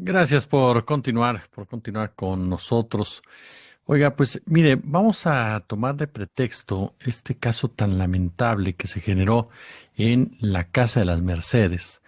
Gracias por continuar con nosotros. Oiga, pues mire, vamos a tomar de pretexto este caso tan lamentable que se generó en la Casa de las Mercedes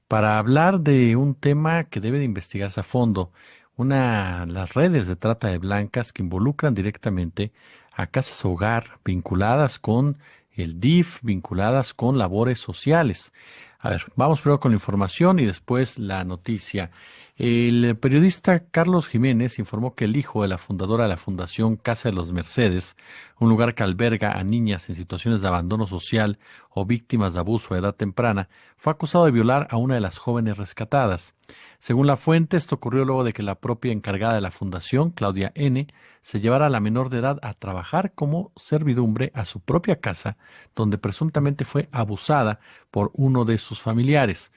para hablar de un tema que debe de investigarse a fondo, las redes de trata de blancas que involucran directamente a casas hogar vinculadas con el DIF, vinculadas con labores sociales. A ver, vamos primero con la información y después la noticia. El periodista Carlos Jiménez informó que el hijo de la fundadora de la Fundación Casa de los Mercedes, un lugar que alberga a niñas en situaciones de abandono social o víctimas de abuso a edad temprana, fue acusado de violar a una de las jóvenes rescatadas. Según la fuente, esto ocurrió luego de que la propia encargada de la fundación, Claudia N., se llevara a la menor de edad a trabajar como servidumbre a su propia casa, donde presuntamente fue abusada por uno de sus familiares.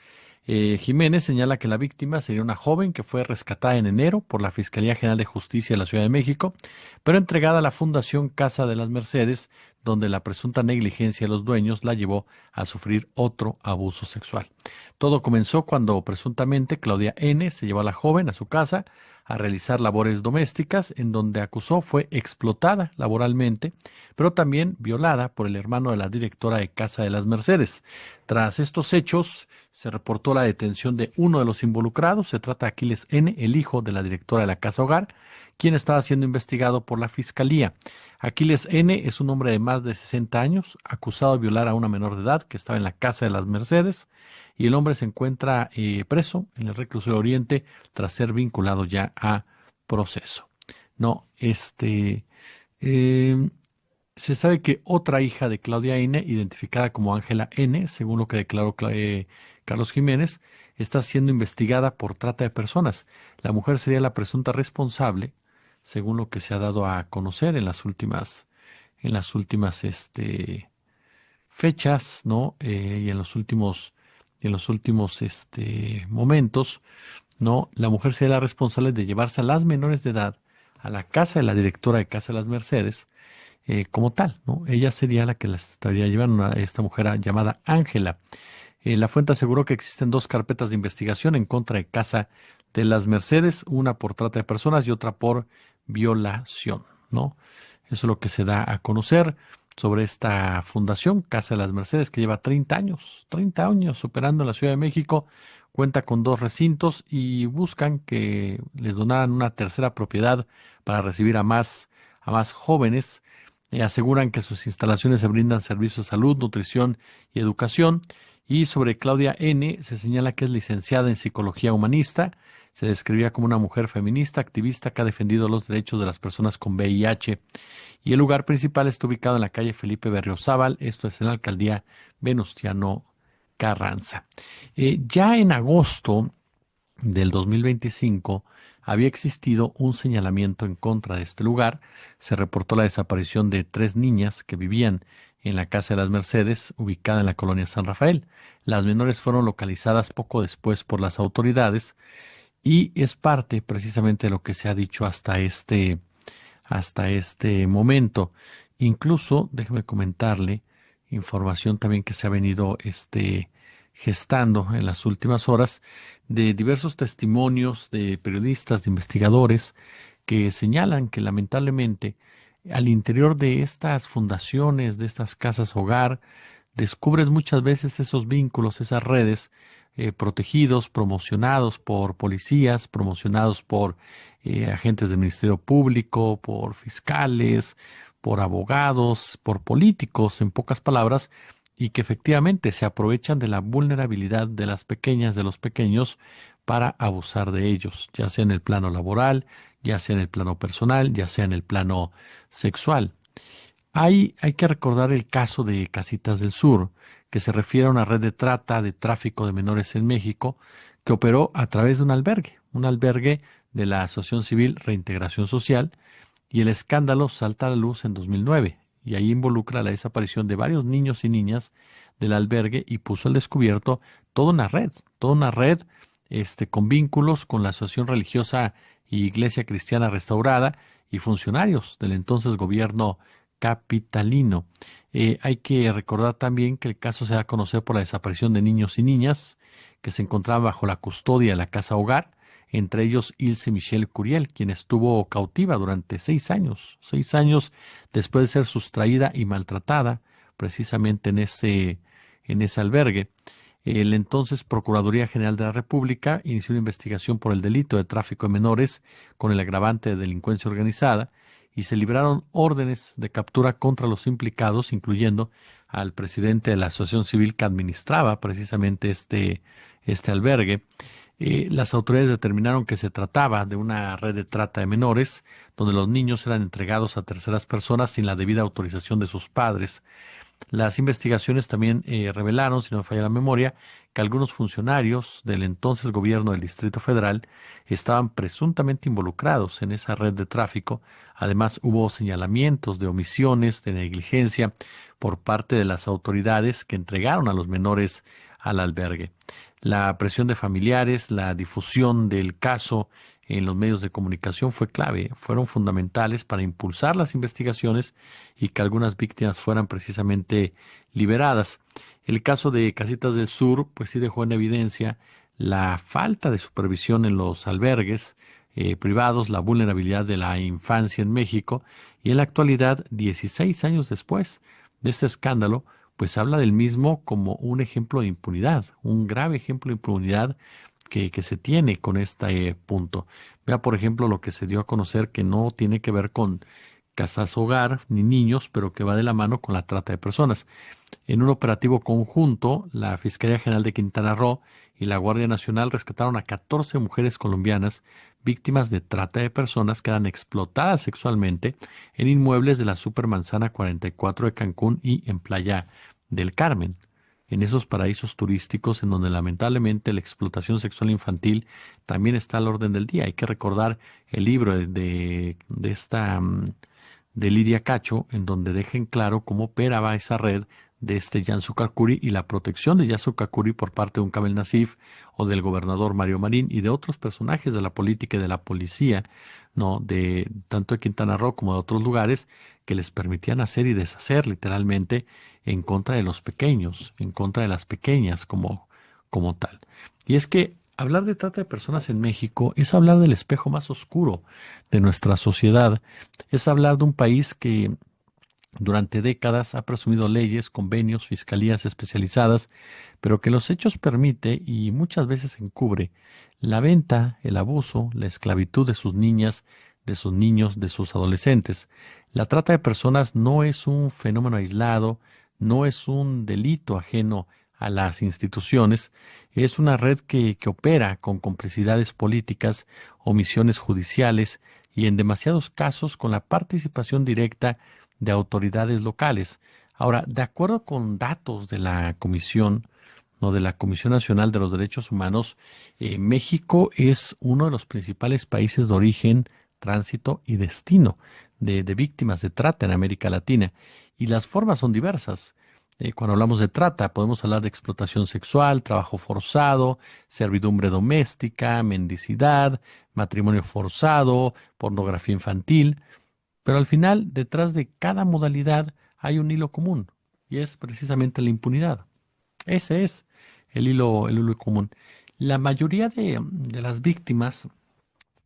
Jiménez señala que la víctima sería una joven que fue rescatada en enero por la Fiscalía General de Justicia de la Ciudad de México, pero entregada a la Fundación Casa de las Mercedes, donde la presunta negligencia de los dueños la llevó a sufrir otro abuso sexual. Todo comenzó cuando presuntamente Claudia N. se llevó a la joven a su casa a realizar labores domésticas, en donde acusó fue explotada laboralmente, pero también violada por el hermano de la directora de Casa de las Mercedes. Tras estos hechos, se reportó la detención de uno de los involucrados. Se trata de Aquiles N., el hijo de la directora de la Casa Hogar, quien estaba siendo investigado por la Fiscalía. Aquiles N. es un hombre de más de 60 años, acusado de violar a una menor de edad que estaba en la Casa de las Mercedes, y el hombre se encuentra preso en el reclusorio Oriente tras ser vinculado ya a proceso. No, eh, se sabe que otra hija de Claudia N., identificada como Ángela N., según lo que declaró Carlos Jiménez, está siendo investigada por trata de personas. La mujer sería la presunta responsable, según lo que se ha dado a conocer en las últimas fechas, ¿no? Y en los últimos momentos, ¿no? La mujer sería la responsable de llevarse a las menores de edad a la casa de la directora de Casa de las Mercedes, como tal, ¿no? Ella sería la que las estaría llevando, esta mujer llamada Ángela. La fuente aseguró que existen dos carpetas de investigación en contra de Casa de las Mercedes, una por trata de personas y otra por violación, ¿no? Eso es lo que se da a conocer sobre esta fundación, Casa de las Mercedes, que lleva 30 años operando en la Ciudad de México, cuenta con dos recintos y buscan que les donaran una tercera propiedad para recibir a más jóvenes. Aseguran que sus instalaciones se brindan servicios de salud, nutrición y educación. Y sobre Claudia N. se señala que es licenciada en psicología humanista. Se describía como una mujer feminista, activista que ha defendido los derechos de las personas con VIH. Y el lugar principal está ubicado en la calle Felipe Berriozábal, esto es en la alcaldía Venustiano Carranza. Ya en agosto del 2025 había existido un señalamiento en contra de este lugar. Se reportó la desaparición de tres niñas que vivían en la Casa de las Mercedes, ubicada en la colonia San Rafael. Las menores fueron localizadas poco después por las autoridades y es parte precisamente de lo que se ha dicho hasta este momento. Incluso, déjeme comentarle, información también que se ha venido gestando en las últimas horas de diversos testimonios de periodistas, de investigadores, que señalan que lamentablemente al interior de estas fundaciones, de estas casas hogar, descubres muchas veces esos vínculos, esas redes, protegidos, promocionados por policías, promocionados por agentes del Ministerio Público, por fiscales, por abogados, por políticos, en pocas palabras, y que efectivamente se aprovechan de la vulnerabilidad de las pequeñas, de los pequeños, para abusar de ellos, ya sea en el plano laboral, ya sea en el plano personal, ya sea en el plano sexual. Hay que recordar el caso de Casitas del Sur, que se refiere a una red de trata, de tráfico de menores en México, que operó a través de un albergue de la Asociación Civil Reintegración Social, y el escándalo salta a la luz en 2009, y ahí involucra la desaparición de varios niños y niñas del albergue y puso al descubierto toda una red, con vínculos con la Asociación Religiosa y Iglesia Cristiana Restaurada y funcionarios del entonces gobierno capitalino. Hay que recordar también que el caso se da a conocer por la desaparición de niños y niñas que se encontraban bajo la custodia de la casa hogar entre ellos Ilse Michel Curiel, quien estuvo cautiva durante 6 años después de ser sustraída y maltratada precisamente en ese albergue. El entonces Procuraduría General de la República inició una investigación por el delito de tráfico de menores con el agravante de delincuencia organizada y se libraron órdenes de captura contra los implicados, incluyendo al presidente de la asociación civil que administraba precisamente este albergue. Las autoridades determinaron que se trataba de una red de trata de menores, donde los niños eran entregados a terceras personas sin la debida autorización de sus padres. Las investigaciones también revelaron, si no me falla la memoria, que algunos funcionarios del entonces gobierno del Distrito Federal estaban presuntamente involucrados en esa red de tráfico. Además, hubo señalamientos de omisiones, de negligencia por parte de las autoridades que entregaron a los menores al albergue. La presión de familiares, la difusión del caso en los medios de comunicación fue clave, fueron fundamentales para impulsar las investigaciones y que algunas víctimas fueran precisamente liberadas. El caso de Casitas del Sur, pues sí dejó en evidencia la falta de supervisión en los albergues privados, la vulnerabilidad de la infancia en México y en la actualidad, 16 años después de este escándalo, pues habla del mismo como un ejemplo de impunidad, un grave ejemplo de impunidad que se tiene con este punto. Vea, por ejemplo, lo que se dio a conocer que no tiene que ver con casas hogar ni niños, pero que va de la mano con la trata de personas. En un operativo conjunto, la Fiscalía General de Quintana Roo y la Guardia Nacional rescataron a 14 mujeres colombianas víctimas de trata de personas que eran explotadas sexualmente en inmuebles de la Supermanzana 44 de Cancún y en Playa del Carmen, en esos paraísos turísticos en donde lamentablemente la explotación sexual infantil también está al orden del día. Hay que recordar el libro de Lidia Cacho, en donde dejen claro cómo operaba esa red de Jan Sucacuri y la protección de Jan Sucacuri por parte de un Kamel Nasif o del gobernador Mario Marín y de otros personajes de la política y de la policía, ¿no? De tanto de Quintana Roo como de otros lugares que les permitían hacer y deshacer literalmente en contra de los pequeños, en contra de las pequeñas como tal. Y es que hablar de trata de personas en México es hablar del espejo más oscuro de nuestra sociedad, es hablar de un país que durante décadas ha presumido leyes, convenios, fiscalías especializadas, pero que los hechos permite y muchas veces encubre la venta, el abuso, la esclavitud de sus niñas, de sus niños, de sus adolescentes. La trata de personas no es un fenómeno aislado, no es un delito ajeno a las instituciones, es una red que opera con complicidades políticas, omisiones judiciales y en demasiados casos con la participación directa de autoridades locales. Ahora, de acuerdo con datos de la Comisión, no de la Comisión Nacional de los Derechos Humanos, México es uno de los principales países de origen, tránsito y destino de víctimas de trata en América Latina. Y las formas son diversas. Cuando hablamos de trata, podemos hablar de explotación sexual, trabajo forzado, servidumbre doméstica, mendicidad, matrimonio forzado, pornografía infantil. Pero al final, detrás de cada modalidad hay un hilo común, y es precisamente la impunidad. Ese es el hilo común. La mayoría de las víctimas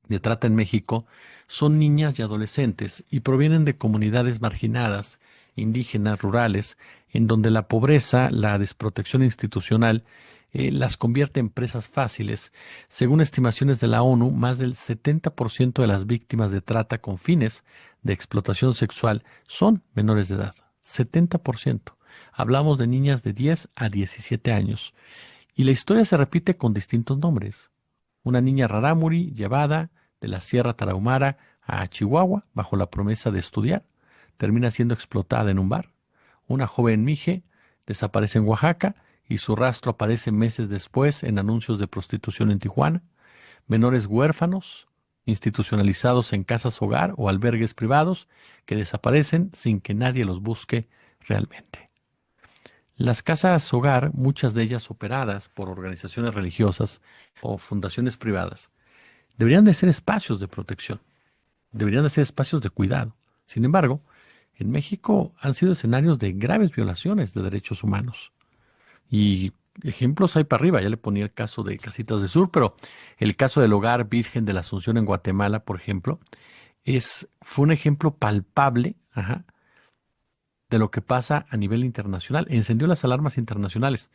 de trata en México son niñas y adolescentes y provienen de comunidades marginadas, indígenas, rurales, en donde la pobreza, la desprotección institucional, las convierte en presas fáciles. Según estimaciones de la ONU, más del 70% de las víctimas de trata con fines de explotación sexual son menores de edad. 70%. Hablamos de niñas de 10 a 17 años. Y la historia se repite con distintos nombres. Una niña rarámuri llevada de la Sierra Tarahumara a Chihuahua bajo la promesa de estudiar, termina siendo explotada en un bar. Una joven mije desaparece en Oaxaca y su rastro aparece meses después en anuncios de prostitución en Tijuana. Menores huérfanos, institucionalizados en casas hogar o albergues privados, que desaparecen sin que nadie los busque realmente. Las casas hogar, muchas de ellas operadas por organizaciones religiosas o fundaciones privadas, deberían de ser espacios de protección, deberían de ser espacios de cuidado. Sin embargo, en México han sido escenarios de graves violaciones de derechos humanos. Y ejemplos hay para arriba. Ya le ponía el caso de Casitas del Sur, pero el caso del Hogar Virgen de la Asunción en Guatemala, por ejemplo, fue un ejemplo palpable, ajá, de lo que pasa a nivel internacional. Encendió las alarmas internacionales,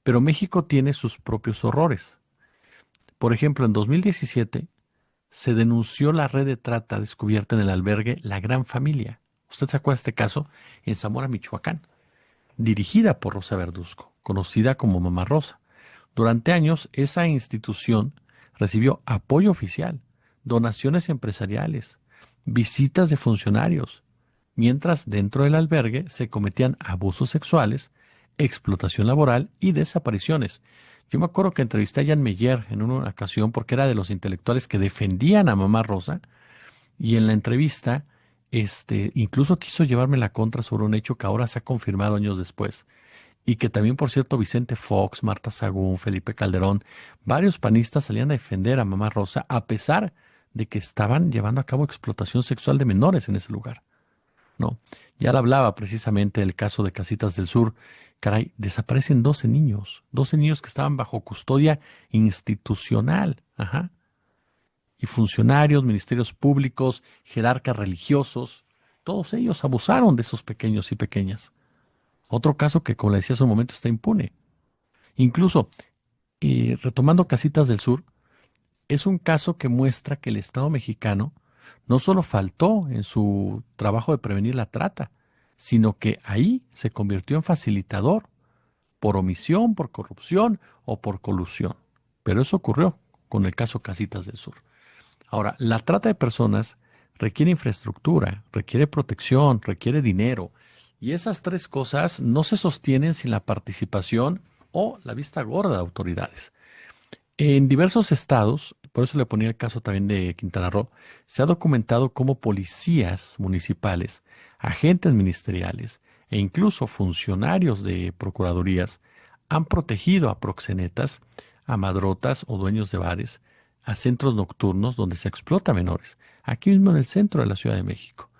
pero México tiene sus propios horrores. Por ejemplo, en 2017 se denunció la red de trata descubierta en el albergue La Gran Familia. ¿Usted se acuerda de este caso? En Zamora, Michoacán, dirigida por Rosa Verduzco, conocida como Mamá Rosa. Durante años, esa institución recibió apoyo oficial, donaciones empresariales, visitas de funcionarios, mientras dentro del albergue se cometían abusos sexuales, explotación laboral y desapariciones. Yo me acuerdo que entrevisté a Jan Meyer en una ocasión porque era de los intelectuales que defendían a Mamá Rosa y en la entrevista incluso quiso llevarme la contra sobre un hecho que ahora se ha confirmado años después y que también, por cierto, Vicente Fox, Marta Sagún, Felipe Calderón, varios panistas salían a defender a Mamá Rosa a pesar de que estaban llevando a cabo explotación sexual de menores en ese lugar. No, ya le hablaba precisamente del caso de Casitas del Sur. Caray, desaparecen 12 niños que estaban bajo custodia institucional, ajá, y funcionarios, ministerios públicos, jerarcas religiosos, todos ellos abusaron de esos pequeños y pequeñas. Otro caso que, como le decía hace un momento, está impune. Incluso, retomando Casitas del Sur, es un caso que muestra que el Estado mexicano no solo faltó en su trabajo de prevenir la trata, sino que ahí se convirtió en facilitador, por omisión, por corrupción o por colusión. Pero eso ocurrió con el caso Casitas del Sur. Ahora, la trata de personas requiere infraestructura, requiere protección, requiere dinero. Y esas tres cosas no se sostienen sin la participación o la vista gorda de autoridades. En diversos estados, por eso le ponía el caso también de Quintana Roo, se ha documentado cómo policías municipales, agentes ministeriales e incluso funcionarios de procuradurías han protegido a proxenetas, a madrotas o dueños de bares, a centros nocturnos donde se explota a menores, aquí mismo en el centro de la Ciudad de México.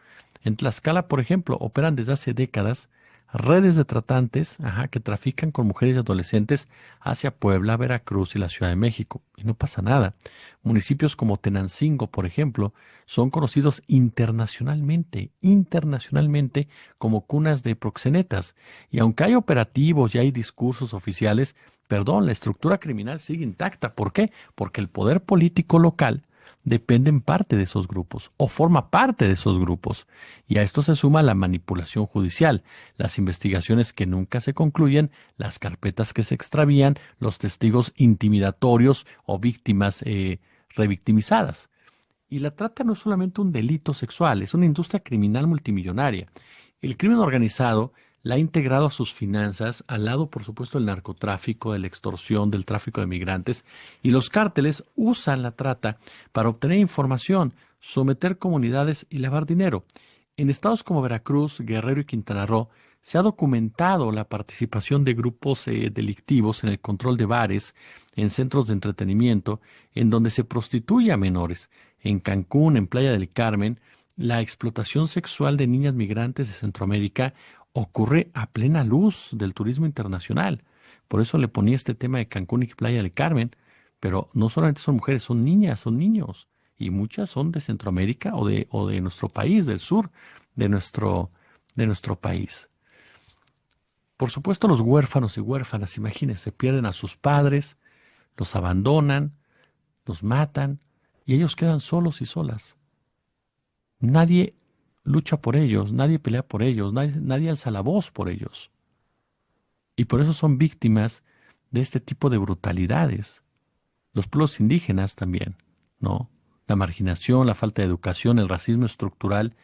En Tlaxcala, por ejemplo, operan desde hace décadas redes de tratantes, ajá, que trafican con mujeres y adolescentes hacia Puebla, Veracruz y la Ciudad de México. Y no pasa nada. Municipios como Tenancingo, por ejemplo, son conocidos internacionalmente como cunas de proxenetas. Y aunque hay operativos y hay discursos oficiales, perdón, la estructura criminal sigue intacta. ¿Por qué? Porque el poder político local depende en parte de esos grupos o forma parte de esos grupos. Y a esto se suma la manipulación judicial, las investigaciones que nunca se concluyen, las carpetas que se extravían, los testigos intimidatorios o víctimas revictimizadas. Y la trata no es solamente un delito sexual, es una industria criminal multimillonaria. El crimen organizado la ha integrado a sus finanzas, al lado, por supuesto, del narcotráfico, de la extorsión, del tráfico de migrantes, y los cárteles usan la trata para obtener información, someter comunidades y lavar dinero. En estados como Veracruz, Guerrero y Quintana Roo se ha documentado la participación de grupos delictivos en el control de bares, en centros de entretenimiento, en donde se prostituye a menores. En Cancún, en Playa del Carmen, la explotación sexual de niñas migrantes de Centroamérica ocurre a plena luz del turismo internacional. Por eso le ponía este tema de Cancún y Playa del Carmen, pero no solamente son mujeres, son niñas, son niños, y muchas son de Centroamérica o de nuestro país, del sur de nuestro país. Por supuesto, los huérfanos y huérfanas, imagínense, pierden a sus padres, los abandonan, los matan, y ellos quedan solos y solas. Nadie lucha por ellos, nadie pelea por ellos, nadie alza la voz por ellos. Y por eso son víctimas de este tipo de brutalidades. Los pueblos indígenas también, ¿no? La marginación, la falta de educación, el racismo estructural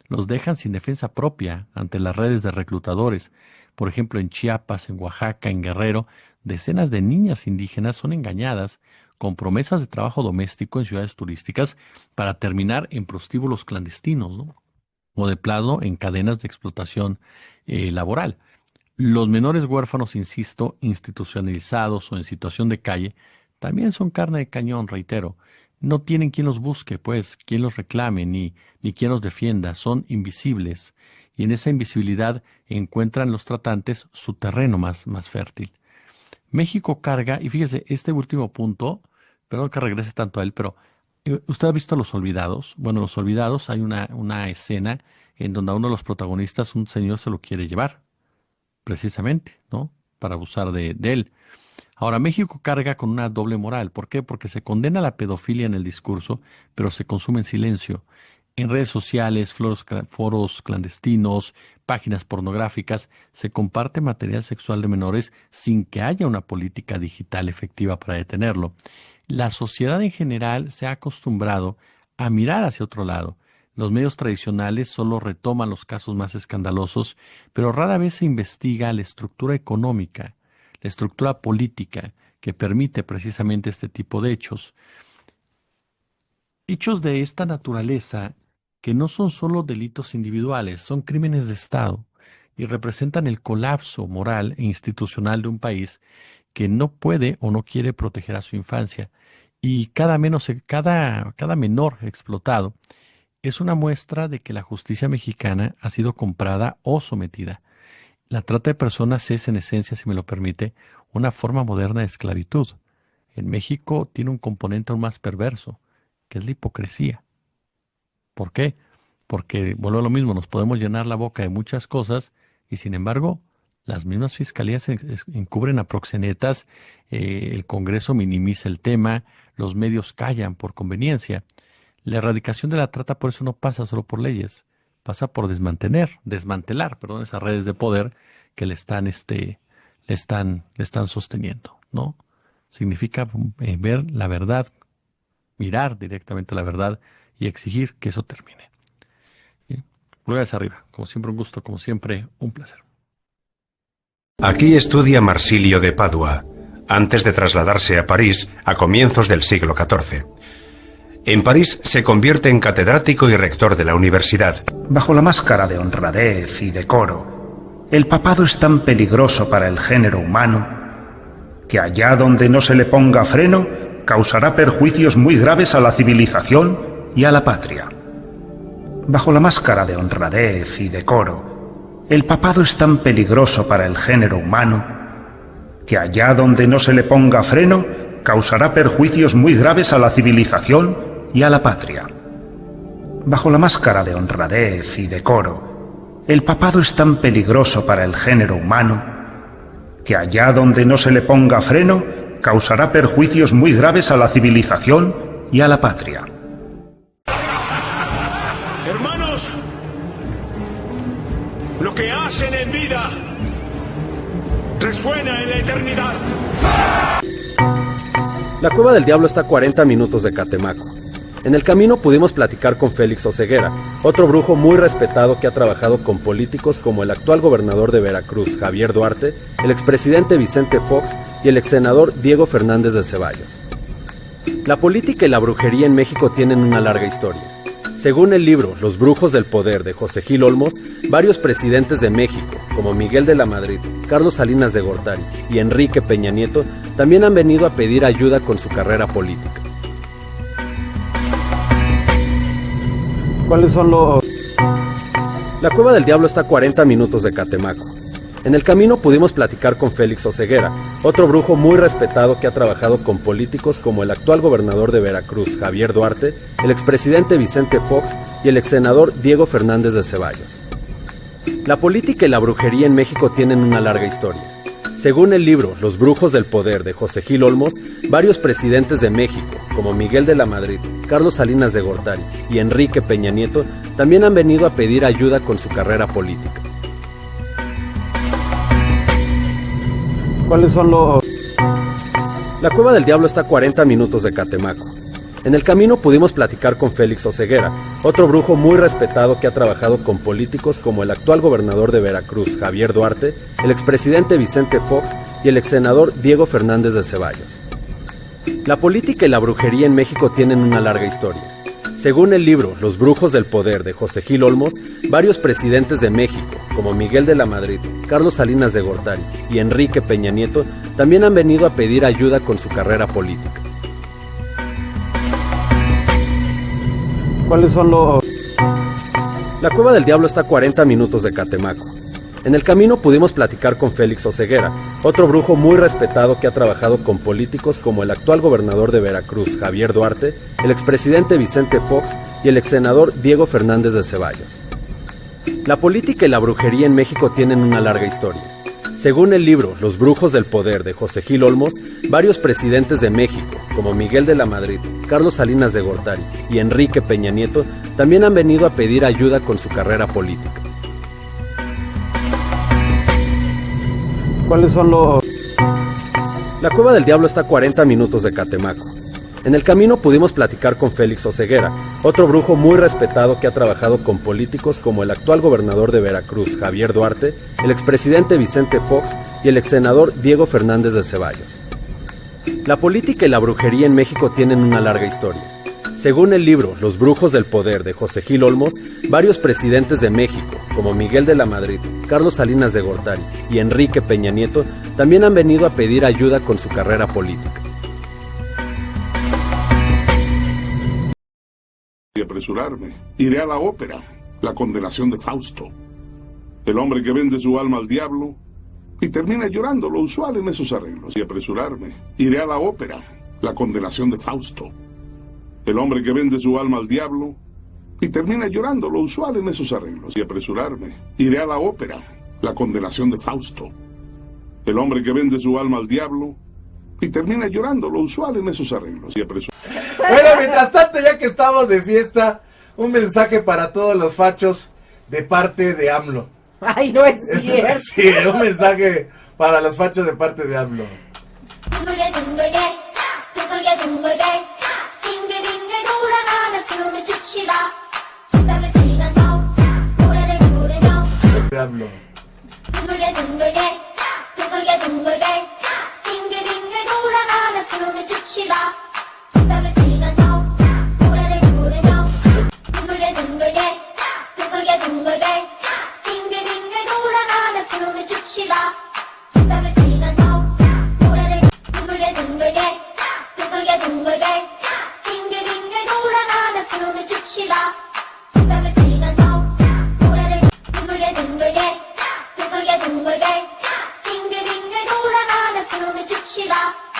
los dejan sin defensa propia ante las redes de reclutadores. Por ejemplo, en Chiapas, en Oaxaca, en Guerrero, decenas de niñas indígenas son engañadas con promesas de trabajo doméstico en ciudades turísticas para terminar en prostíbulos clandestinos, ¿no? O de plano en cadenas de explotación laboral. Los menores huérfanos, insisto, institucionalizados o en situación de calle, también son carne de cañón, reitero. No tienen quien los busque, pues, quien los reclame, ni quien los defienda. Son invisibles. Y en esa invisibilidad encuentran los tratantes su terreno más fértil. México carga, y fíjese, este último punto, perdón que regrese tanto a él, pero ¿usted ha visto Los Olvidados? Bueno, Los Olvidados hay una escena en donde a uno de los protagonistas un señor se lo quiere llevar, precisamente, ¿no? Para abusar de él. Ahora, México carga con una doble moral. ¿Por qué? Porque se condena la pedofilia en el discurso, pero se consume en silencio. En redes sociales, foros clandestinos, páginas pornográficas, se comparte material sexual de menores sin que haya una política digital efectiva para detenerlo. La sociedad en general se ha acostumbrado a mirar hacia otro lado. Los medios tradicionales solo retoman los casos más escandalosos, pero rara vez se investiga la estructura económica, la estructura política que permite precisamente este tipo de hechos. Hechos de esta naturaleza que no son solo delitos individuales, son crímenes de Estado y representan el colapso moral e institucional de un país que no puede o no quiere proteger a su infancia. Y cada menor explotado es una muestra de que la justicia mexicana ha sido comprada o sometida. La trata de personas es, en esencia, si me lo permite, una forma moderna de esclavitud. En México tiene un componente aún más perverso, que es la hipocresía. ¿Por qué? Porque, vuelvo a lo mismo, nos podemos llenar la boca de muchas cosas y, sin embargo, las mismas fiscalías encubren a proxenetas, el Congreso minimiza el tema, los medios callan por conveniencia. La erradicación de la trata por eso no pasa solo por leyes, pasa por desmantelar, esas redes de poder que le están sosteniendo, ¿no? Significa ver la verdad, mirar directamente la verdad y exigir que eso termine. Pulgares arriba, como siempre un gusto, como siempre un placer. Aquí estudia Marsilio de Padua, antes de trasladarse a París a comienzos del siglo XIV. En París se convierte en catedrático y rector de la universidad. Bajo la máscara de honradez y decoro, el papado es tan peligroso para el género humano que allá donde no se le ponga freno, causará perjuicios muy graves a la civilización y a la patria. Bajo la máscara de honradez y decoro, el papado es tan peligroso para el género humano que allá donde no se le ponga freno, causará perjuicios muy graves a la civilización y a la patria. Bajo la máscara de honradez y decoro, el papado es tan peligroso para el género humano que allá donde no se le ponga freno, causará perjuicios muy graves a la civilización y a la patria. Hermanos, lo que hacen en vida resuena en la eternidad. La Cueva del Diablo está a 40 minutos de Catemaco. En el camino pudimos platicar con Félix Oseguera, otro brujo muy respetado que ha trabajado con políticos como el actual gobernador de Veracruz, Javier Duarte, el expresidente Vicente Fox y el exsenador Diego Fernández de Ceballos. La política y la brujería en México tienen una larga historia. Según el libro Los Brujos del Poder de José Gil Olmos, varios presidentes de México, como Miguel de la Madrid, Carlos Salinas de Gortari y Enrique Peña Nieto, también han venido a pedir ayuda con su carrera política. ¿Cuáles son los...? La Cueva del Diablo está a 40 minutos de Catemaco. En el camino pudimos platicar con Félix Oseguera, otro brujo muy respetado que ha trabajado con políticos como el actual gobernador de Veracruz, Javier Duarte, el expresidente Vicente Fox y el exsenador Diego Fernández de Ceballos. La política y la brujería en México tienen una larga historia. Según el libro Los Brujos del Poder de José Gil Olmos, varios presidentes de México, como Miguel de la Madrid, Carlos Salinas de Gortari y Enrique Peña Nieto, también han venido a pedir ayuda con su carrera política. ¿Cuáles son los...? La Cueva del Diablo está a 40 minutos de Catemaco. En el camino pudimos platicar con Félix Oseguera, otro brujo muy respetado que ha trabajado con políticos como el actual gobernador de Veracruz, Javier Duarte, el expresidente Vicente Fox y el exsenador Diego Fernández de Ceballos. La política y la brujería en México tienen una larga historia. Según el libro Los Brujos del Poder de José Gil Olmos, varios presidentes de México, como Miguel de la Madrid, Carlos Salinas de Gortari y Enrique Peña Nieto, también han venido a pedir ayuda con su carrera política. ¿Cuáles son los...? La Cueva del Diablo está a 40 minutos de Catemaco. En el camino pudimos platicar con Félix Oseguera, otro brujo muy respetado que ha trabajado con políticos como el actual gobernador de Veracruz, Javier Duarte, el expresidente Vicente Fox y el exsenador Diego Fernández de Ceballos. La política y la brujería en México tienen una larga historia. Según el libro Los brujos del poder de José Gil Olmos, varios presidentes de México, como Miguel de la Madrid, Carlos Salinas de Gortari y Enrique Peña Nieto, también han venido a pedir ayuda con su carrera política. ¿Cuáles son los...? La Cueva del Diablo está a 40 minutos de Catemaco. En el camino pudimos platicar con Félix Oseguera, otro brujo muy respetado que ha trabajado con políticos como el actual gobernador de Veracruz, Javier Duarte, el expresidente Vicente Fox y el exsenador Diego Fernández de Ceballos. La política y la brujería en México tienen una larga historia. Según el libro Los brujos del poder de José Gil Olmos, varios presidentes de México, como Miguel de la Madrid, Carlos Salinas de Gortari y Enrique Peña Nieto, también han venido a pedir ayuda con su carrera política. Y apresurarme. Iré a la ópera, La condenación de Fausto. El hombre que vende su alma al diablo y termina llorando, lo usual en esos arreglos. Y apresurarme. Iré a la ópera, La condenación de Fausto. El hombre que vende su alma al diablo y termina llorando, lo usual en esos arreglos. Y apresurarme. Iré a la ópera, La condenación de Fausto. El hombre que vende su alma al diablo y termina llorando, lo usual en esos arreglos. Y apresurarme. Bueno, mientras tanto, ya que estamos de fiesta, un mensaje para todos los fachos de parte de AMLO. Ay, no es cierto. Sí, un mensaje para los fachos de parte de AMLO. De AMLO. 둥글게 빙글빙글 돌아가는 춤을 춥시다.